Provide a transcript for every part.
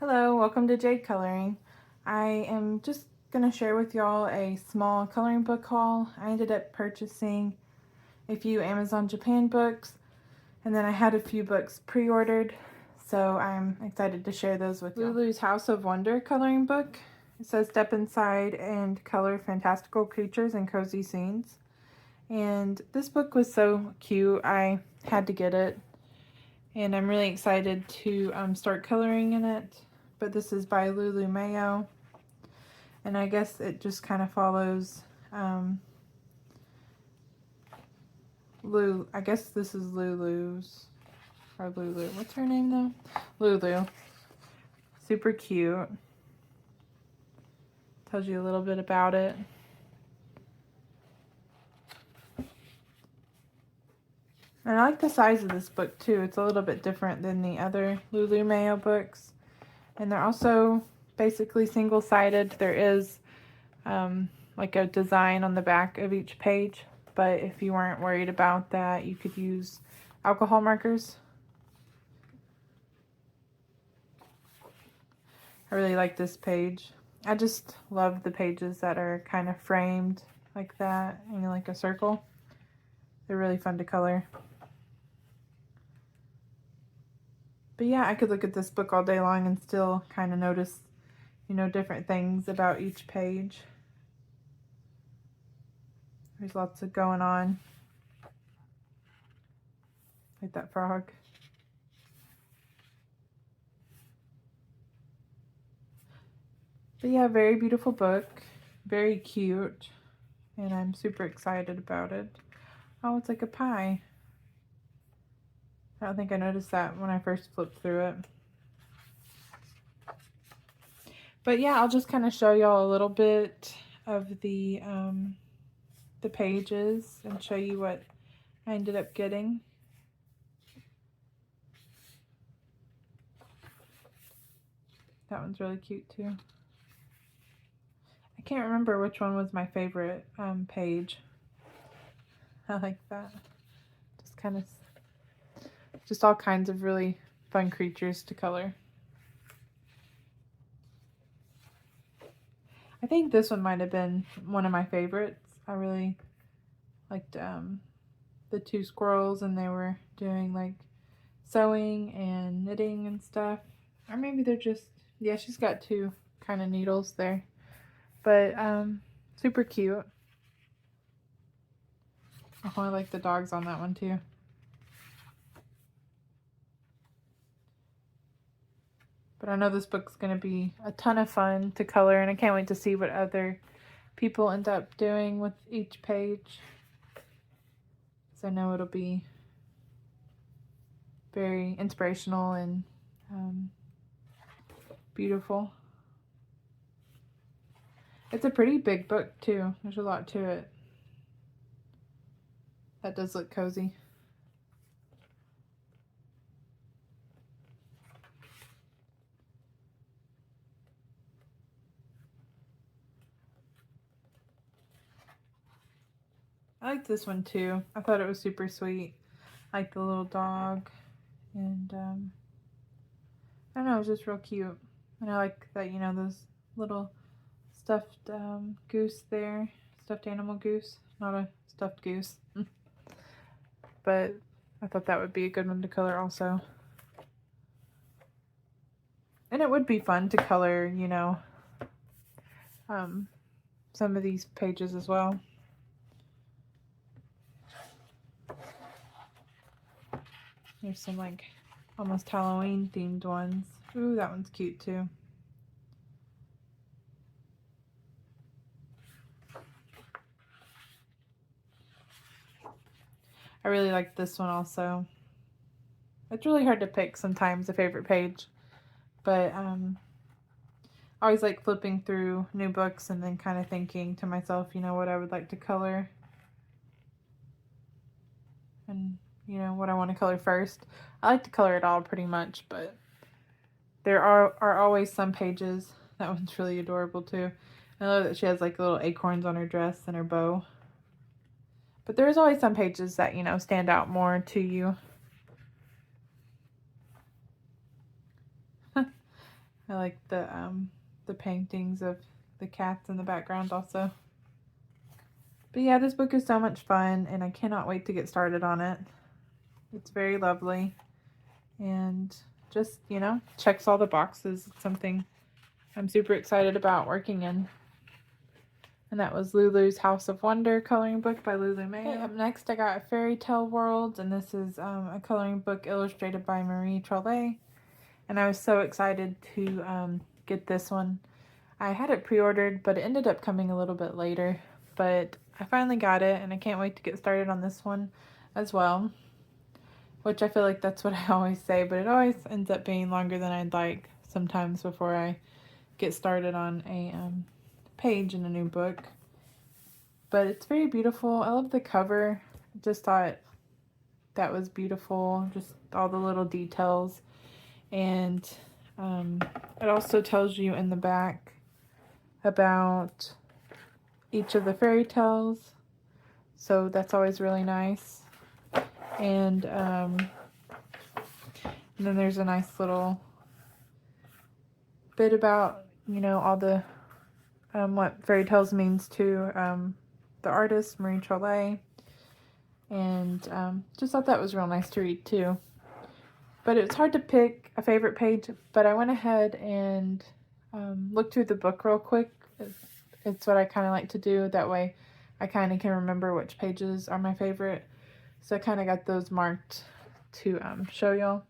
Hello, welcome to Jade Coloring. I am just going to share with y'all a small coloring book haul. I ended up purchasing a few Amazon Japan books, and then I had a few books pre-ordered, so I'm excited to share those with you. Lulu's House of Wonder coloring book. It says step inside and color fantastical creatures and cozy scenes. And this book was so cute, I had to get it. And I'm really excited to start coloring in it. But this is by Lulu Mayo. And I guess it just kind of follows I guess this is Lulu's. Or Lulu. What's her name though? Lulu. Super cute. Tells you a little bit about it. And I like the size of this book too. It's a little bit different than the other Lulu Mayo books. And they're also basically single-sided. There is like a design on the back of each page. But if you weren't worried about that, you could use alcohol markers. I really like this page. I just love the pages that are kind of framed like that, and like a circle. They're really fun to color. But yeah, I could look at this book all day long and still kind of notice, different things about each page. There's lots of going on. Like that frog. But yeah, very beautiful book. Very cute. And I'm super excited about it. Oh, it's like a pie. I don't think I noticed that when I first flipped through it. But yeah, I'll just kind of show y'all a little bit of the pages and show you what I ended up getting. That one's really cute too. I can't remember which one was my favorite page. I like that. Just kind of, just all kinds of really fun creatures to color. I think this one might have been one of my favorites. I really liked the two squirrels, and they were doing like sewing and knitting and stuff. Or maybe they're just, yeah, she's got two kind of needles there. But super cute. Oh, I like the dogs on that one too. But I know this book's going to be a ton of fun to color, and I can't wait to see what other people end up doing with each page. So I know it'll be very inspirational and beautiful. It's a pretty big book too. There's a lot to it. That does look cozy. I like this one too. I thought it was super sweet. I like the little dog, and I don't know, it was just real cute. And I like that, those little stuffed goose there, stuffed animal goose, not a stuffed goose. But I thought that would be a good one to color also. And it would be fun to color, some of these pages as well. There's some like almost Halloween themed ones. Ooh, that one's cute too. I really like this one also. It's really hard to pick sometimes a favorite page, but I always like flipping through new books and then kind of thinking to myself, what I would like to color and what I want to color first. I like to color it all pretty much, but there are always some pages. That one's really adorable too. I love that she has like little acorns on her dress and her bow. But there's always some pages that, stand out more to you. I like the paintings of the cats in the background also. But yeah, this book is so much fun, and I cannot wait to get started on it. It's very lovely, and just, you know, checks all the boxes. It's something I'm super excited about working in. And that was Lulu's House of Wonder coloring book by Lulu Mayo. Okay, up next I got Fairy Tale World, and this is a coloring book illustrated by Marie Trollet. And I was so excited to get this one. I had it pre-ordered, but it ended up coming a little bit later. But I finally got it, and I can't wait to get started on this one as well. Which I feel like that's what I always say, but it always ends up being longer than I'd like sometimes before I get started on a page in a new book. But it's very beautiful. I love the cover. Just thought that was beautiful. Just all the little details. And it also tells you in the back about each of the fairy tales. So that's always really nice. And then there's a nice little bit about, you know, all the what fairy tales means to the artist Marie Trollet, and just thought that was real nice to read too. But it's hard to pick a favorite page, but I went ahead and looked through the book real quick. It's what I kind of like to do. That way I kind of can remember which pages are my favorite. So I kind of got those marked to show y'all.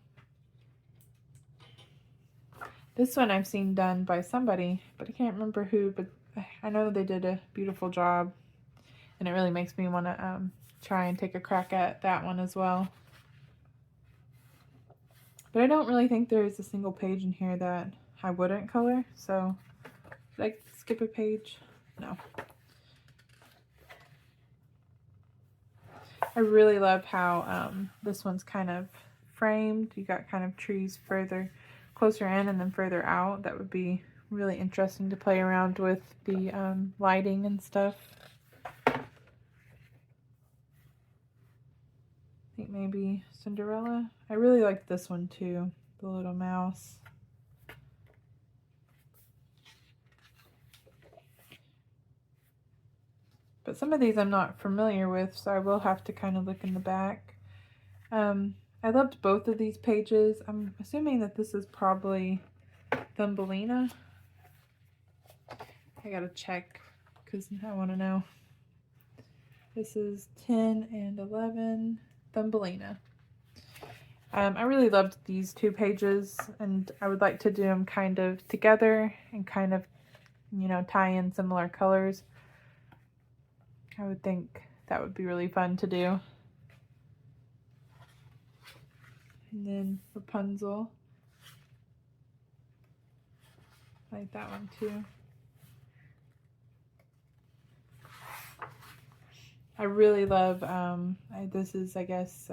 This one I've seen done by somebody, but I can't remember who, but I know they did a beautiful job, and it really makes me want to try and take a crack at that one as well. But I don't really think there is a single page in here that I wouldn't color, so should I skip a page? No. I really love how this one's kind of framed. You got kind of trees further closer in and then further out. That would be really interesting to play around with the lighting and stuff. I think maybe Cinderella. I really like this one too, the little mouse. But some of these I'm not familiar with, so I will have to kind of look in the back. I loved both of these pages. I'm assuming that this is probably Thumbelina. I gotta check because I want to know. This is 10 and 11, Thumbelina. I really loved these two pages, and I would like to do them kind of together and kind of, you know, tie in similar colors. I would think that would be really fun to do. And then Rapunzel. I like that one too. I really love, this is, I guess,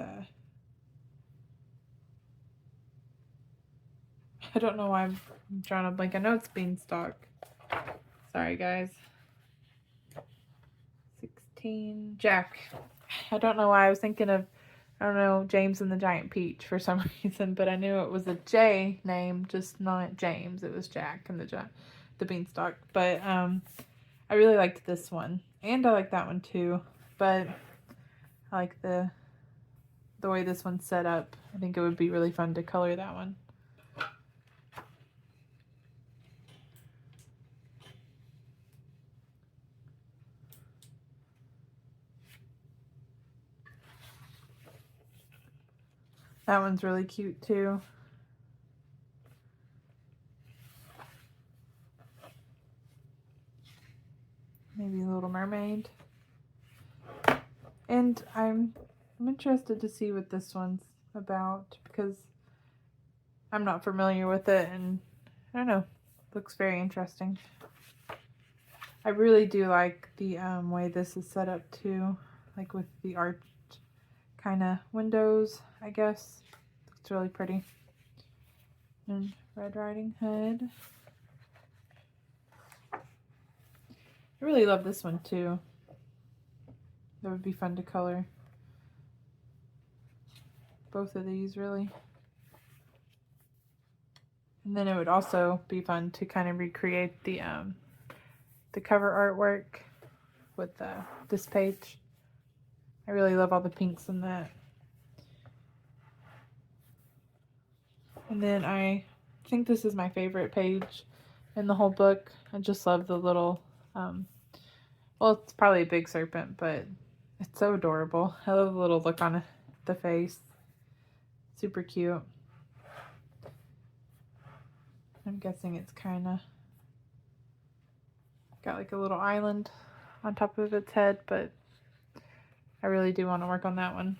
I don't know why I'm drawing a blank. I know it's Beanstalk. Sorry, guys. 16, Jack. I don't know why I was thinking of, I don't know, James and the Giant Peach for some reason, but I knew it was a J name, just not James. It was Jack and the Beanstalk. But I really liked this one, and I like that one too. But I like the way this one's set up. I think it would be really fun to color that one. That one's really cute too. Maybe a Little Mermaid. And I'm interested to see what this one's about because I'm not familiar with it, and I don't know, looks very interesting. I really do like the way this is set up too, like with the arched kind of windows, I guess. It's really pretty. And Red Riding Hood. I really love this one too. That would be fun to color. Both of these, really. And then it would also be fun to kind of recreate the cover artwork with this page. I really love all the pinks in that. And then I think this is my favorite page in the whole book. I just love the little, well, it's probably a big serpent, but it's so adorable. I love the little look on the face. Super cute. I'm guessing it's kind of got like a little island on top of its head, but I really do want to work on that one.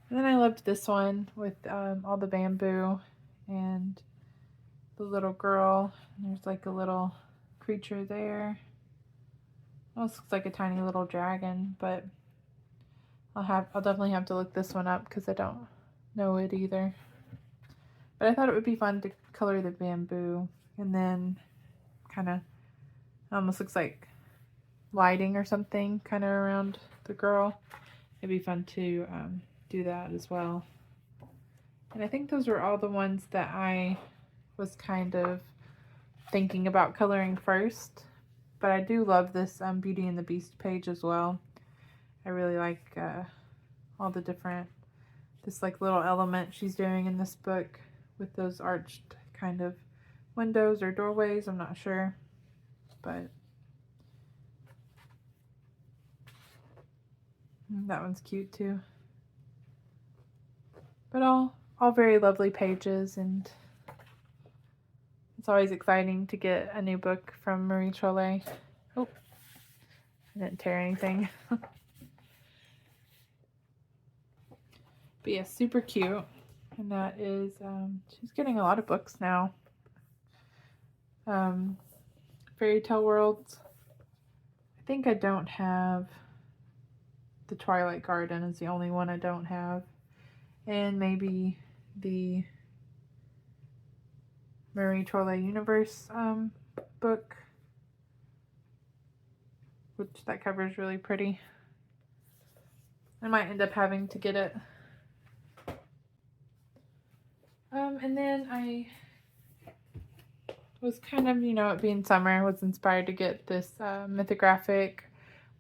And then I loved this one with all the bamboo and the little girl. There's like a little creature there. Almost looks like a tiny little dragon, but I'll definitely have to look this one up because I don't know it either. But I thought it would be fun to color the bamboo, and then kind of almost looks like lighting or something kind of around the girl. It'd be fun to do that as well. And I think those were all the ones that I was kind of thinking about coloring first. But I do love this Beauty and the Beast page as well. I really like all the different, this like little element she's doing in this book with those arched kind of windows or doorways, I'm not sure. But that one's cute too. But all very lovely pages, and it's always exciting to get a new book from Marie Trolle. Oh, I didn't tear anything. But yeah, super cute. And that is, she's getting a lot of books now. Fairy Tale Worlds. I think I don't have the Twilight Garden is the only one I don't have. And maybe the Marie Trolle Universe book, which that cover is really pretty. I might end up having to get it. And then I was kind of, it being summer, was inspired to get this mythographic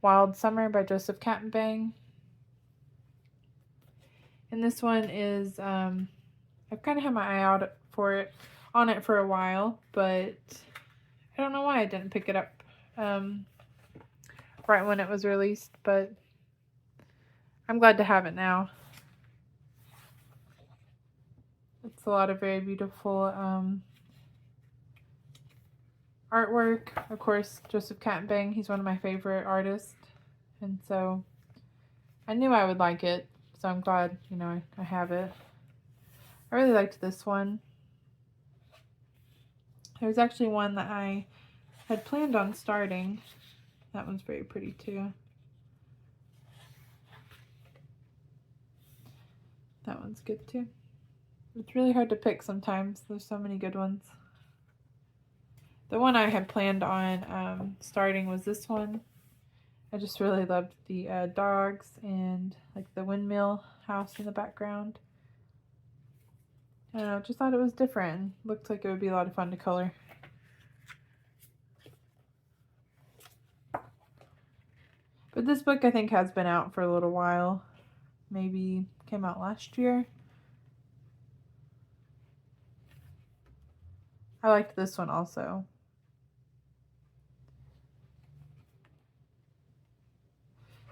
Wild Summer by Joseph Kattenbang. And this one is, I've kind of had my eye out on it for a while, but I don't know why I didn't pick it up right when it was released, but I'm glad to have it now. It's a lot of very beautiful artwork. Of course, Joseph Kattenbang, he's one of my favorite artists, and so I knew I would like it, so I'm glad, I have it. I really liked this one. There's actually one that I had planned on starting. That one's very pretty too. That one's good too. It's really hard to pick sometimes. There's so many good ones. The one I had planned on starting was this one. I just really loved the dogs and like the windmill house in the background. I don't know, just thought it was different and looked like it would be a lot of fun to color. But this book I think has been out for a little while. Maybe came out last year. I liked this one also.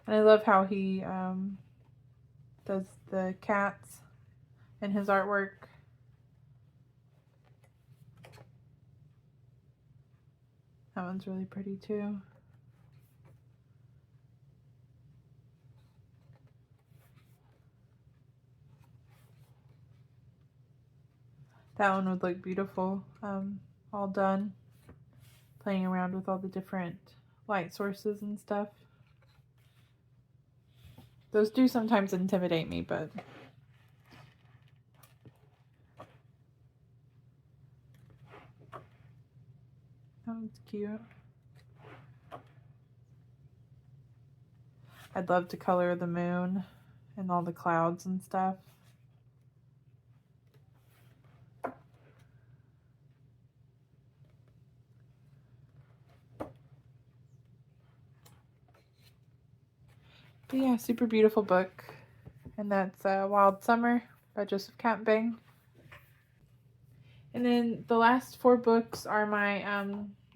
And I love how he does the cats in his artwork. That one's really pretty too. That one would look beautiful, all done. Playing around with all the different light sources and stuff. Those do sometimes intimidate me, but that one's cute. I'd love to color the moon and all the clouds and stuff. But yeah, super beautiful book. And that's Wild Summer by Joseph Campbell. And then the last 4 books are my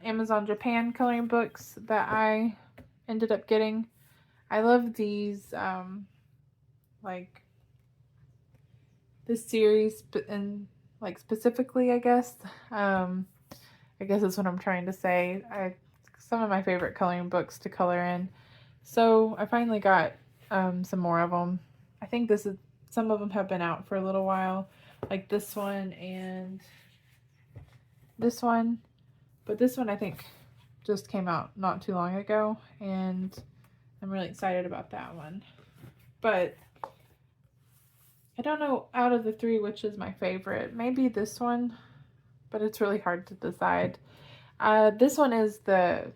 Amazon Japan coloring books that I ended up getting. I love these, like this series, and like specifically, I guess that's what I'm trying to say. Some of my favorite coloring books to color in. So I finally got some more of them. I think some of them have been out for a little while, like this one and this one. But this one I think just came out not too long ago, and I'm really excited about that one. But I don't know out of the 3 which is my favorite. Maybe this one, but it's really hard to decide. This one is the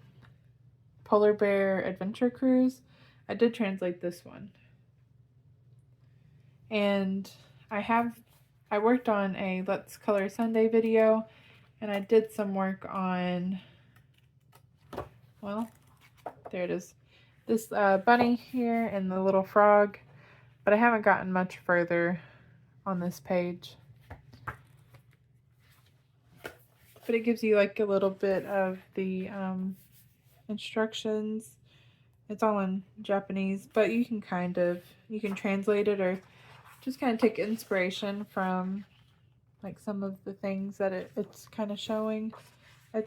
Polar Bear Adventure Cruise. I did translate this one. And I worked on a Let's Color Sunday video, and I did some work on, well, there it is, this bunny here and the little frog, but I haven't gotten much further on this page. But it gives you like a little bit of the instructions. It's all in Japanese, but you can translate it or just kind of take inspiration from like some of the things that it's kind of showing. I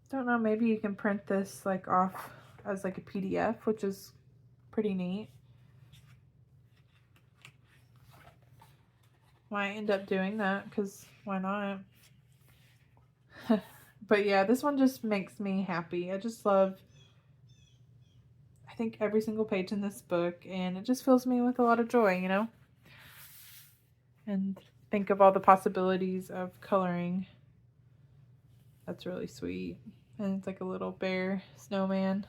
don't know, maybe you can print this like off as like a PDF, which is pretty neat. Might end up doing that because why not? But yeah, this one just makes me happy. I just love, I think, every single page in this book, and it just fills me with a lot of joy, you know? And think of all the possibilities of coloring. That's really sweet. And it's like a little bear snowman.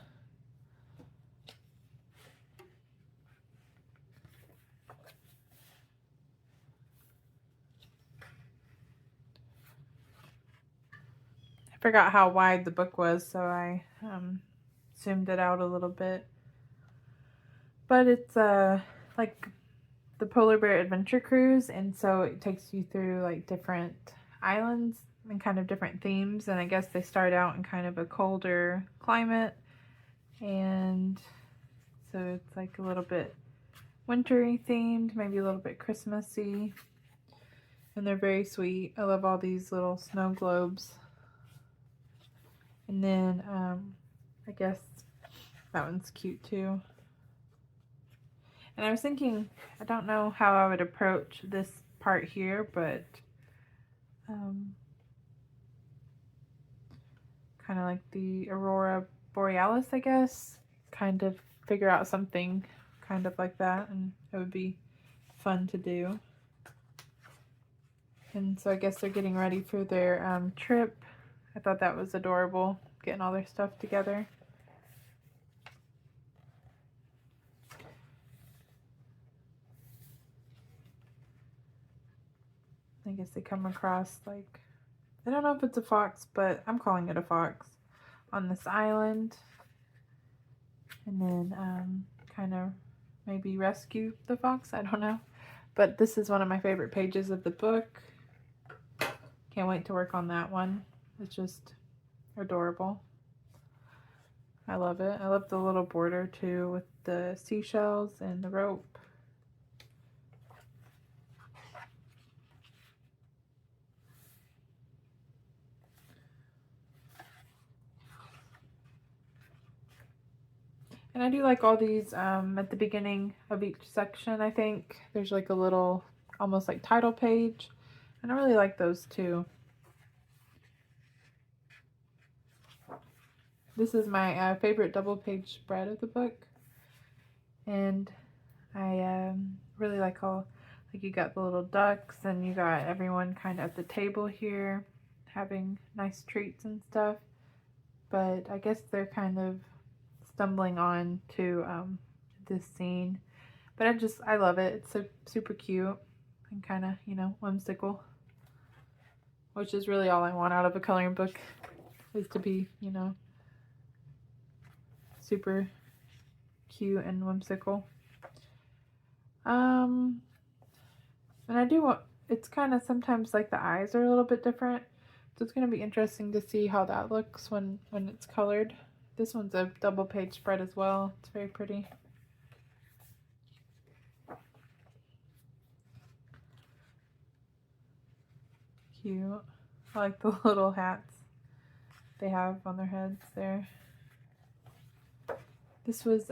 I forgot how wide the book was, so I zoomed it out a little bit. But it's like the Polar Bear Adventure Cruise, and so it takes you through like different islands and kind of different themes, and I guess they start out in kind of a colder climate, and so it's like a little bit wintry themed, maybe a little bit Christmassy, and they're very sweet. I love all these little snow globes. And then I guess that one's cute too. And I was thinking, I don't know how I would approach this part here, but kind of like the Aurora Borealis, I guess. Kind of figure out something kind of like that, and it would be fun to do. And so I guess they're getting ready for their trip. I thought that was adorable, getting all their stuff together. I guess they come across, like, I don't know if it's a fox, but I'm calling it a fox, on this island. And then kind of maybe rescue the fox, I don't know. But this is one of my favorite pages of the book. Can't wait to work on that one. It's just adorable. I love it. I love the little border too with the seashells and the rope. And I do like all these at the beginning of each section, I think. There's like a little, almost like title page. And I really like those too. This is my favorite double page spread of the book. And I really like all, like you got the little ducks and you got everyone kind of at the table here having nice treats and stuff. But I guess they're kind of stumbling on to this scene. But I love it. It's so super cute and kind of, you know, whimsical. Which is really all I want out of a coloring book, is to be, you know, super cute and whimsical. And I do want, it's kind of sometimes like the eyes are a little bit different. So it's going to be interesting to see how that looks when it's colored. This one's a double page spread as well. It's very pretty. Cute. I like the little hats they have on their heads there. This was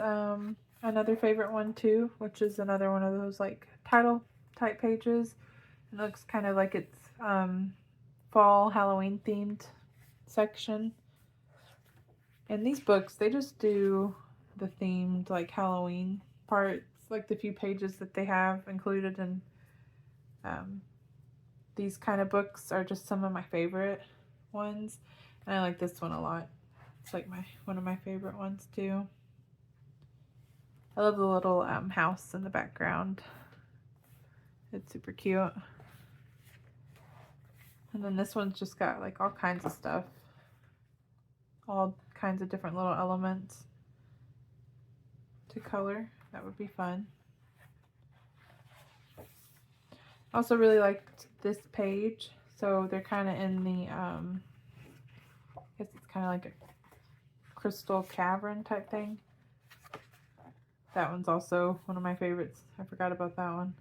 another favorite one too, which is another one of those like title type pages. It looks kind of like it's fall Halloween themed section. And these books, they just do the themed like Halloween parts, like the few pages that they have included in these kind of books are just some of my favorite ones. And I like this one a lot. It's like one of my favorite ones too. I love the little house in the background. It's super cute. And then this one's just got like all kinds of stuff. All kinds of different little elements to color. That would be fun. Also really liked this page. So they're kind of in the, I guess it's kind of like a crystal cavern type thing. That one's also one of my favorites. I forgot about that one.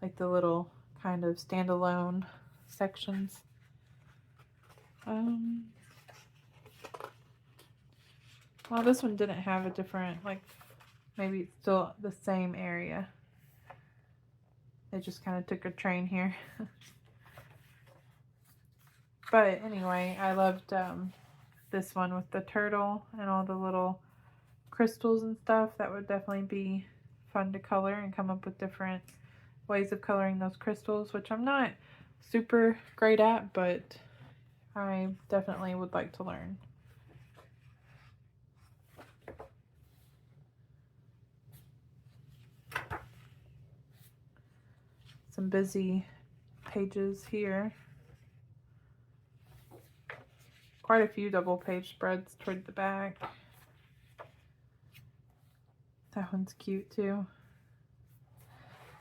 Like the little kind of standalone sections. Well, this one didn't have a different, like, maybe it's still the same area. They just kind of took a train here. But anyway, I loved this one with the turtle and all the little crystals and stuff. That would definitely be fun to color and come up with different ways of coloring those crystals, which I'm not super great at, but I definitely would like to learn. Some busy pages here. Quite a few double page spreads toward the back. That one's cute too.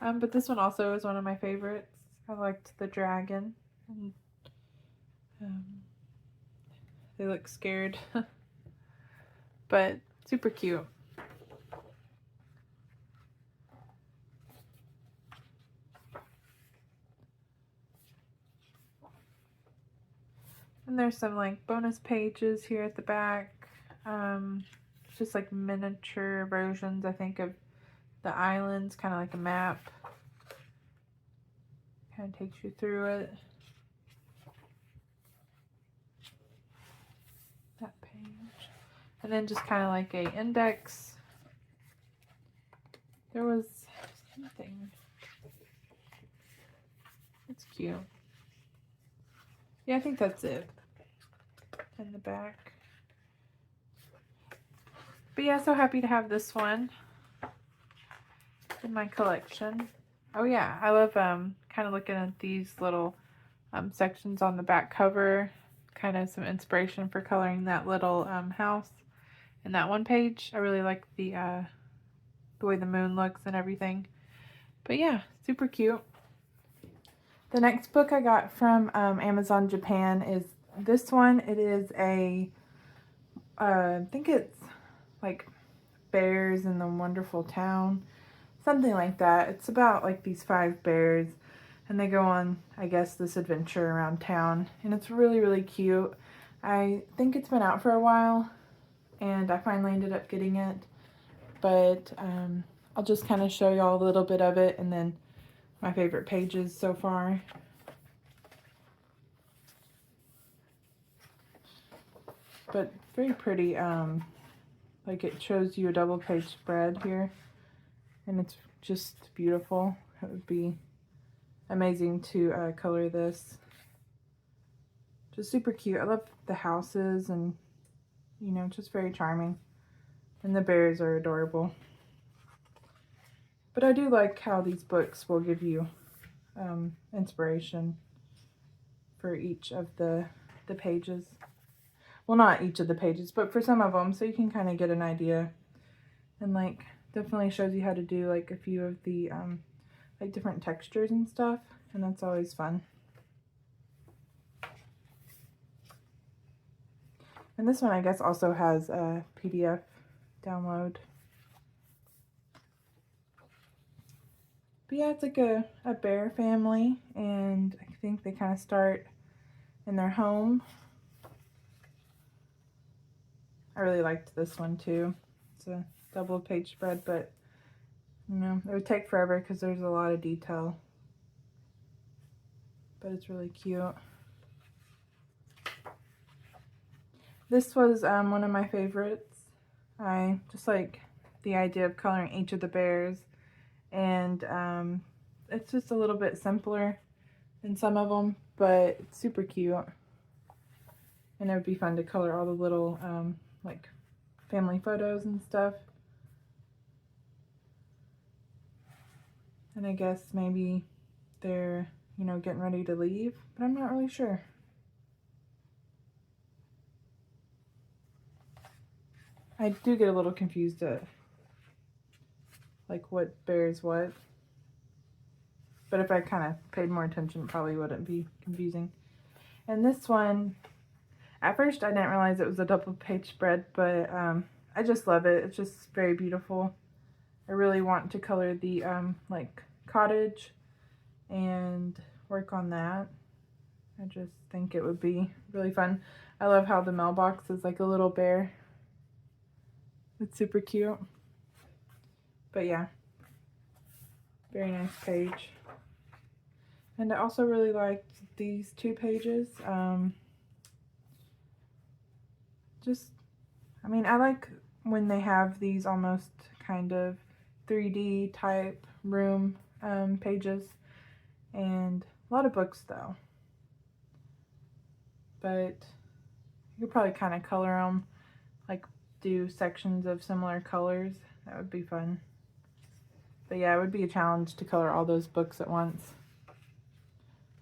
But this one also is one of my favorites. I liked the dragon. And, they look scared, but super cute. And there's some like bonus pages here at the back. Just like miniature versions, I think, of the islands, kind of like a map. Kind of takes you through it. That page. And then just kind of like a index. There was something. It's cute. Yeah, I think that's it. In the back. But yeah, so happy to have this one in my collection. Oh yeah, I love kind of looking at these little sections on the back cover. Kind of some inspiration for coloring that little house in that one page. I really like the way the moon looks and everything. But yeah, super cute. The next book I got from Amazon Japan is this one. It is a, I think it's like Bears in the Wonderful Town. Something like that. It's about like these 5 bears and they go on, I guess, this adventure around town. And it's really, really cute. I think it's been out for a while and I finally ended up getting it. But I'll just kind of show y'all a little bit of it and then my favorite pages so far. But very pretty. Like it shows you a double page spread here. And it's just beautiful. It would be amazing to color this. Just super cute. I love the houses and, you know, just very charming. And the bears are adorable. But I do like how these books will give you inspiration for each of the pages. Well, not each of the pages, but for some of them, so you can kind of get an idea. And like definitely shows you how to do like a few of the like different textures and stuff, and that's always fun. And this one I guess also has a PDF download. But yeah, it's like a bear family, and I think they kind of start in their home. I really liked this one too. It's a double page spread, but you know, it would take forever because there's a lot of detail. But it's really cute. This was one of my favorites. I just like the idea of coloring each of the bears, and it's just a little bit simpler than some of them, but it's super cute. And it would be fun to color all the little like family photos and stuff. And I guess maybe they're, you know, getting ready to leave, but I'm not really sure. I do get a little confused at like what bears what. But if I kind of paid more attention, it probably wouldn't be confusing. And this one, at first I didn't realize it was a double page spread, but I just love it. It's just very beautiful. I really want to color the like cottage and work on that. I just think it would be really fun. I love how the mailbox is like a little bear. It's super cute. But yeah, very nice page. And I also really liked these two pages. I mean, I like when they have these almost kind of 3D type room pages, and a lot of books though. But you could probably kind of color them, like do sections of similar colors. That would be fun. But yeah, it would be a challenge to color all those books at once.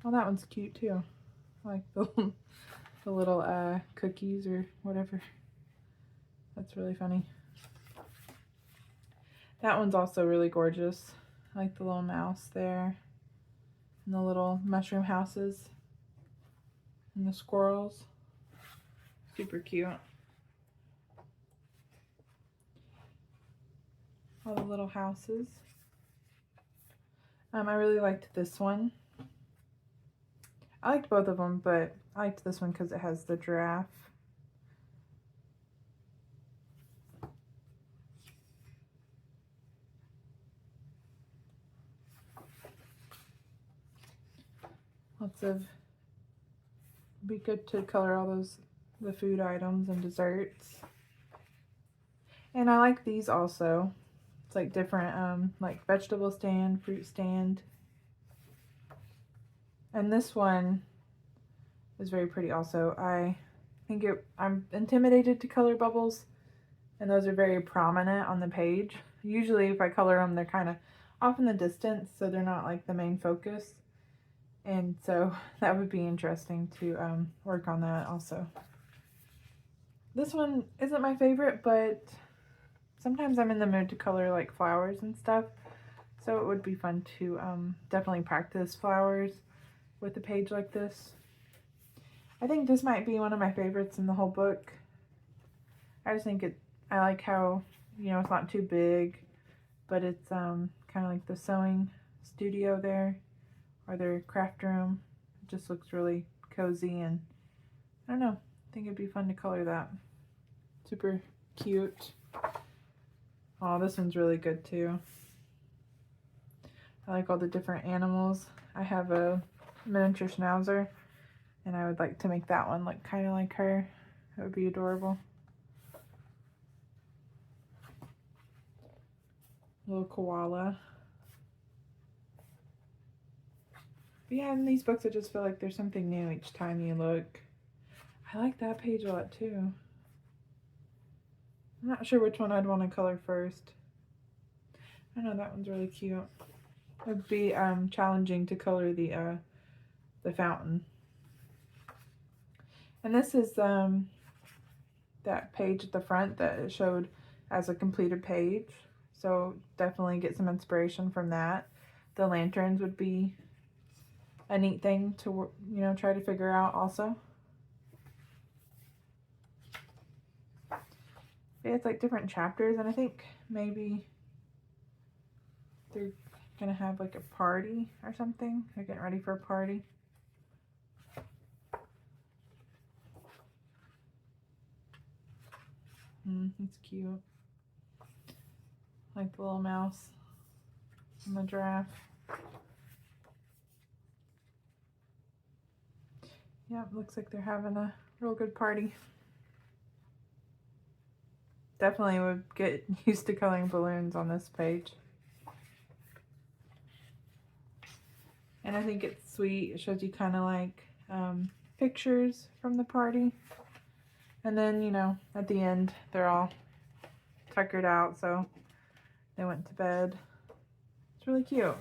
Oh, that one's cute too. I like the little cookies or whatever. That's really funny. That one's also really gorgeous. I like the little mouse there, and the little mushroom houses, and the squirrels. Super cute. All the little houses. I really liked this one. I liked both of them, but I liked this one because it has the giraffe. Lots of, be good to color all the food items and desserts. And I like these also. It's like different, like vegetable stand, fruit stand. And this one is very pretty also. I think I'm intimidated to color bubbles, and those are very prominent on the page. Usually if I color them, they're kind of off in the distance, so they're not like the main focus. And so that would be interesting to work on that also. This one isn't my favorite, but sometimes I'm in the mood to color like flowers and stuff. So it would be fun to definitely practice flowers with a page like this. I think this might be one of my favorites in the whole book. I just think I like how, you know, it's not too big, but it's kind of like the sewing studio there, or their craft room. It just looks really cozy, and I don't know, I think it'd be fun to color that. Super cute. Oh, this one's really good too. I like all the different animals. I have a miniature schnauzer, and I would like to make that one look kind of like her. That would be adorable. Little koala. But yeah, in these books I just feel like there's something new each time you look. I like that page a lot too. I'm not sure which one I'd want to color first. I know that one's really cute. It'd be challenging to color the fountain. And this is that page at the front that it showed as a completed page. So definitely get some inspiration from that. The lanterns would be a neat thing to, you know, try to figure out also. Yeah, it's like different chapters, and I think maybe they're gonna have like a party or something. They're getting ready for a party. It's cute. Like the little mouse and the giraffe. Yeah, looks like they're having a real good party. Definitely would get used to coloring balloons on this page. And I think it's sweet. It shows you kind of like pictures from the party. And then, you know, at the end, they're all tuckered out, so they went to bed. It's really cute.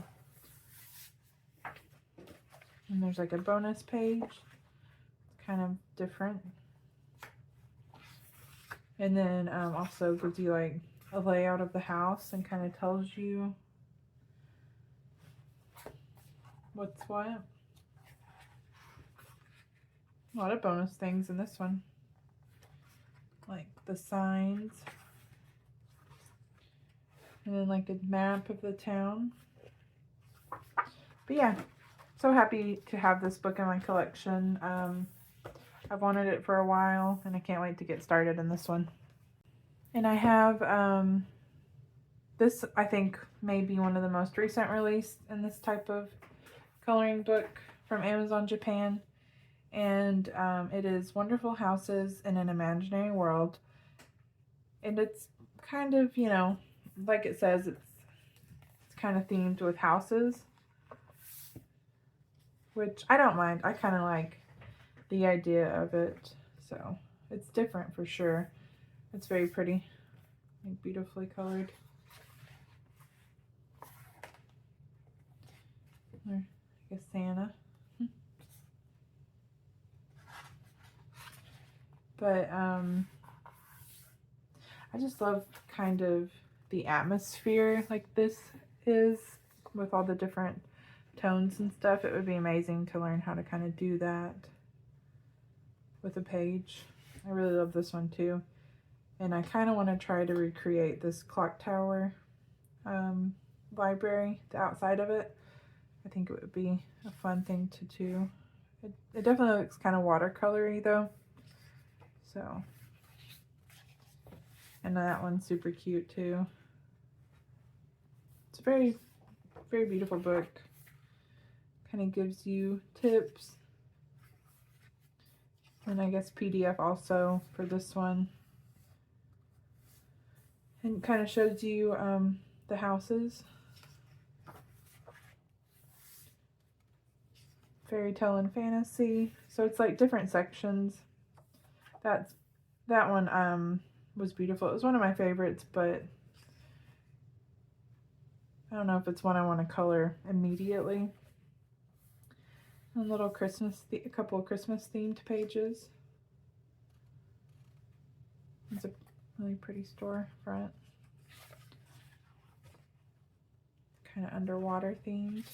And there's like a bonus page. It's kind of different. And then also gives you like a layout of the house and kind of tells you what's what. A lot of bonus things in this one. Like the signs. And then like a map of the town. But yeah, so happy to have this book in my collection. I've wanted it for a while, and I can't wait to get started in this one. And I have this, I think, may be one of the most recent released in this type of coloring book from Amazon Japan. And it is Wonderful Houses in an Imaginary World. And it's kind of, you know, like it says, it's kind of themed with houses, which I don't mind. I kind of like the idea of it. So it's different for sure. It's very pretty, like beautifully colored. Or, I guess Santa. But I just love kind of the atmosphere like this is with all the different tones and stuff. It would be amazing to learn how to kind of do that with a page. I really love this one too. And I kind of want to try to recreate this clock tower library, the outside of it. I think it would be a fun thing to do. It definitely looks kind of watercolory though. So, and that one's super cute too. It's a very, very beautiful book. Kind of gives you tips. And I guess PDF also for this one. And kind of shows you the houses. Fairy tale and fantasy. So it's like different sections. That one was beautiful. It was one of my favorites, but I don't know if it's one I want to color immediately. And little a couple of Christmas themed pages. It's a really pretty store front. Kind of underwater themed.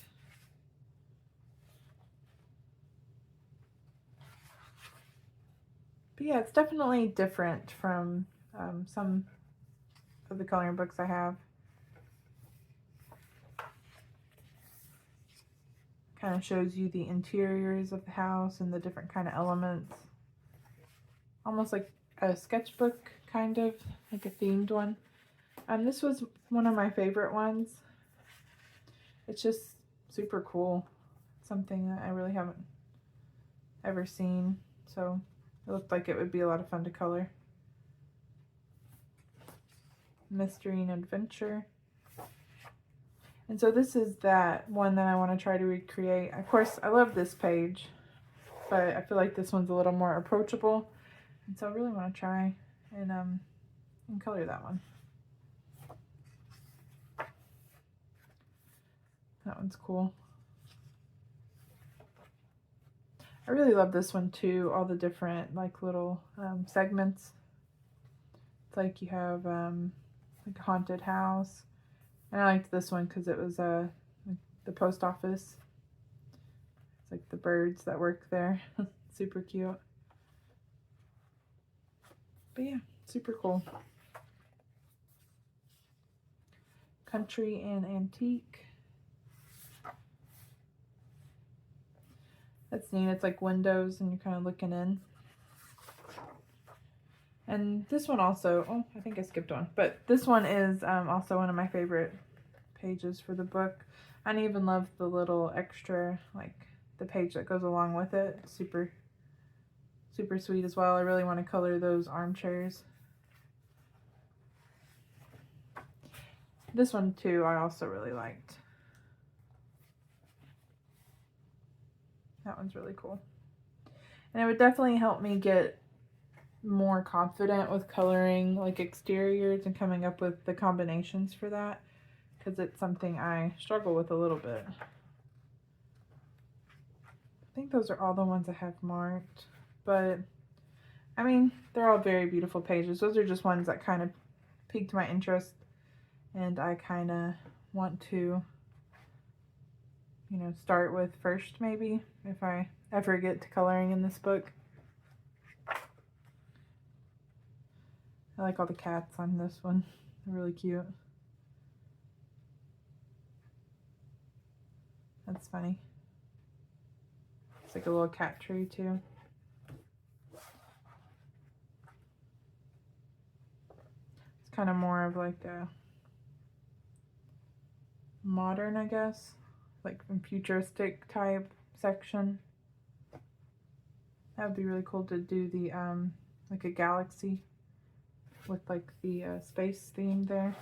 But yeah, it's definitely different from some of the coloring books I have. Kind of shows you the interiors of the house and the different kind of elements. Almost like a sketchbook, kind of, like a themed one. This was one of my favorite ones. It's just super cool. Something that I really haven't ever seen. So it looked like it would be a lot of fun to color. Mystery and adventure. And so this is that one that I want to try to recreate. Of course, I love this page, but I feel like this one's a little more approachable. And so I really want to try and color that one. That one's cool. I really love this one too, all the different like little segments. It's like you have like a haunted house. And I liked this one because it was like the post office. It's like the birds that work there. Super cute. But yeah, super cool. Country and antique. That's neat. It's like windows and you're kind of looking in. And this one also, oh, I think I skipped one. But this one is also one of my favorite pages for the book. I even love the little extra, like the page that goes along with it. Super, super sweet as well. I really want to color those armchairs. This one too, I also really liked. That one's really cool. And it would definitely help me get more confident with coloring like exteriors and coming up with the combinations for that, because it's something I struggle with a little bit. I think those are all the ones I have marked, but I mean, they're all very beautiful pages. Those are just ones that kind of piqued my interest and I kind of want to, you know, start with first maybe if I ever get to coloring in this book. I like all the cats on this one. They're really cute. That's funny. It's like a little cat tree too. It's kind of more of like a modern, I guess, like futuristic type section. That would be really cool to do the like a galaxy with like the space theme there.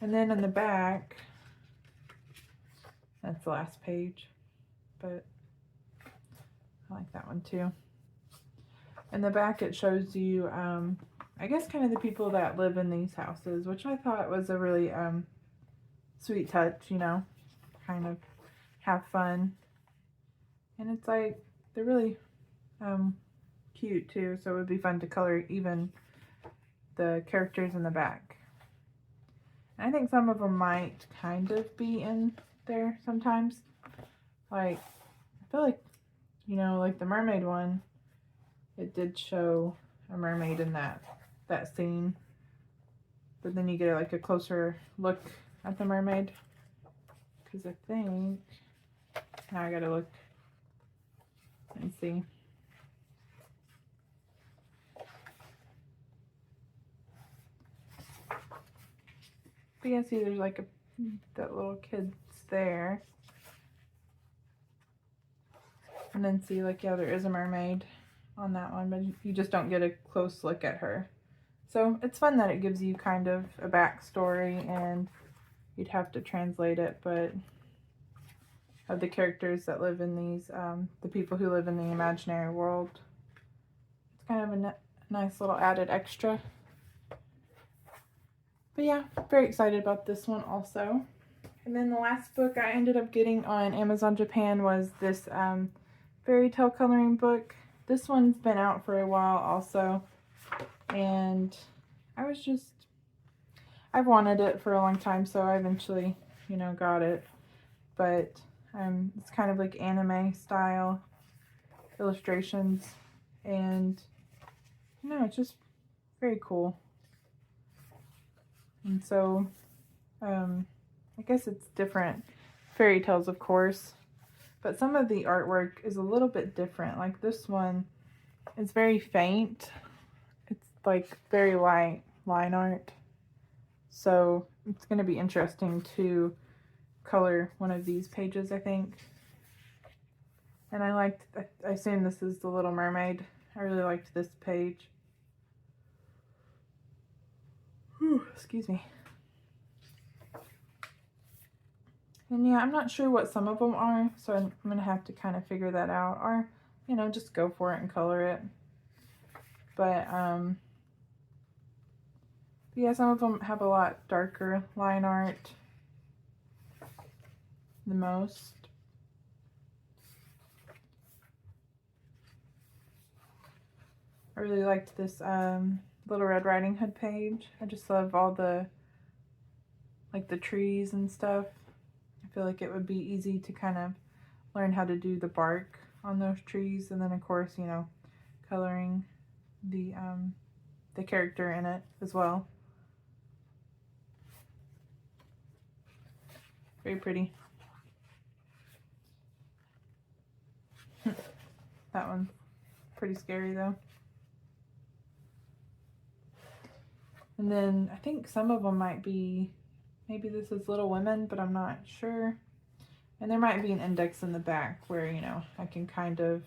And then in the back, that's the last page, but I like that one too. In the back it shows you I guess kind of the people that live in these houses, which I thought was a really sweet touch, you know, kind of have fun. And it's like they're really cute too, so it would be fun to color even the characters in the back. And I think some of them might kind of be in there sometimes. Like, I feel like, you know, like the mermaid one, it did show a mermaid in that scene. But then you get like a closer look at the mermaid. Because I think, now I gotta look and see. But yeah, see, there's like that little kid's there. And then see, like, yeah, there is a mermaid on that one, but you just don't get a close look at her. So it's fun that it gives you kind of a backstory, and you'd have to translate it, but of the characters that live in these, the people who live in the imaginary world. It's kind of a nice little added extra. But yeah, very excited about this one also. And then the last book I ended up getting on Amazon Japan was this fairy tale coloring book. This one's been out for a while also, and I've wanted it for a long time, so I eventually, you know, got it. But it's kind of like anime style illustrations, and you know, it's just very cool. And so I guess it's different fairy tales, of course, but some of the artwork is a little bit different. Like this one is very faint. It's like very light line art. So it's going to be interesting to color one of these pages, I think. And I assume this is the Little Mermaid. I really liked this page. Whew, excuse me. And yeah, I'm not sure what some of them are, so I'm going to have to kind of figure that out, or, you know, just go for it and color it. But yeah, some of them have a lot darker line art. the most. I really liked this Little Red Riding Hood page. I just love all the, like, the trees and stuff. I feel like it would be easy to kind of learn how to do the bark on those trees, and then of course, you know, coloring the character in it as well. Very pretty. That one's pretty scary though. And then I think some of them might be, maybe this is Little Women, but I'm not sure. And there might be an index in the back where, you know, I can kind of,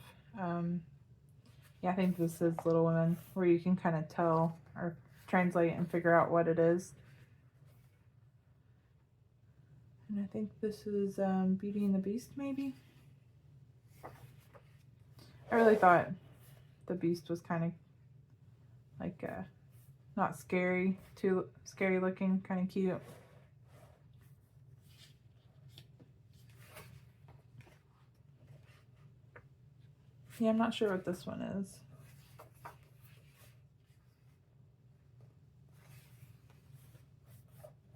yeah, I think this is Little Women, where you can kind of tell or translate and figure out what it is. And I think this is Beauty and the Beast, maybe? I really thought the Beast was kind of like not scary, too scary looking, kind of cute. Yeah, I'm not sure what this one is.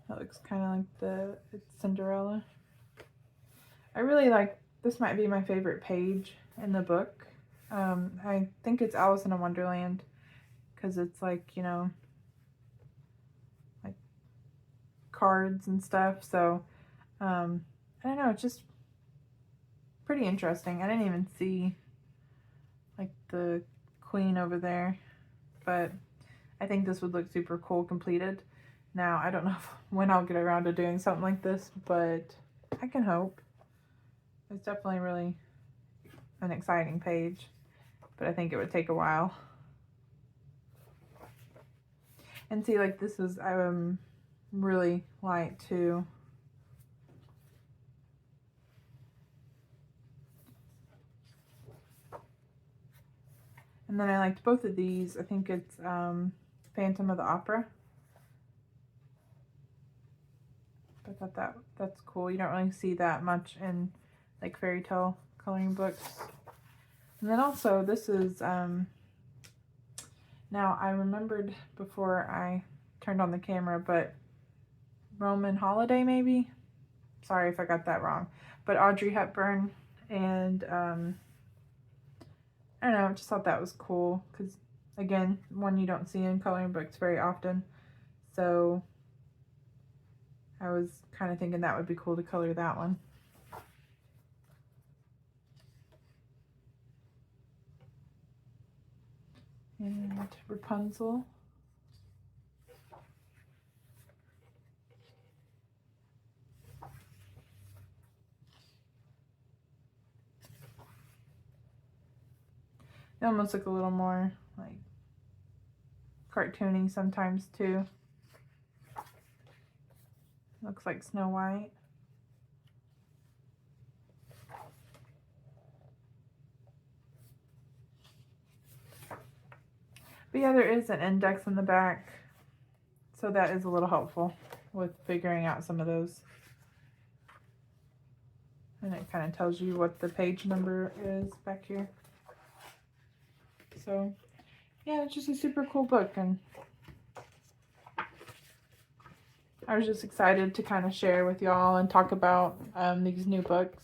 That looks kind of like it's Cinderella. I really like, this might be my favorite page in the book. I think it's Alice in Wonderland, because it's like, you know, like cards and stuff. So, I don't know, it's just pretty interesting. I didn't even see like the queen over there, but I think this would look super cool completed. Now, I don't know when I'll get around to doing something like this, but I can hope. It's definitely really an exciting page, but I think it would take a while. And see, like, this is really light too. And then I liked both of these. I think it's Phantom of the Opera. I thought that's cool. You don't really see that much in like fairy tale coloring books. And then also this is now I remembered before I turned on the camera, but Roman Holiday maybe? Sorry if I got that wrong. But Audrey Hepburn, and I don't know, I just thought that was cool because, again, one you don't see in coloring books very often. So I was kind of thinking that would be cool to color that one. And Rapunzel. They almost look a little more like cartoony sometimes too. Looks like Snow White. But yeah, there is an index in the back, so that is a little helpful with figuring out some of those. And it kind of tells you what the page number is back here. So yeah, it's just a super cool book, and I was just excited to kind of share with y'all and talk about these new books.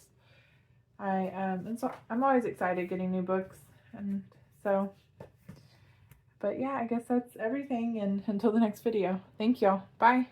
And so I'm always excited getting new books, and so, but yeah, I guess that's everything, and until the next video, thank y'all. Bye.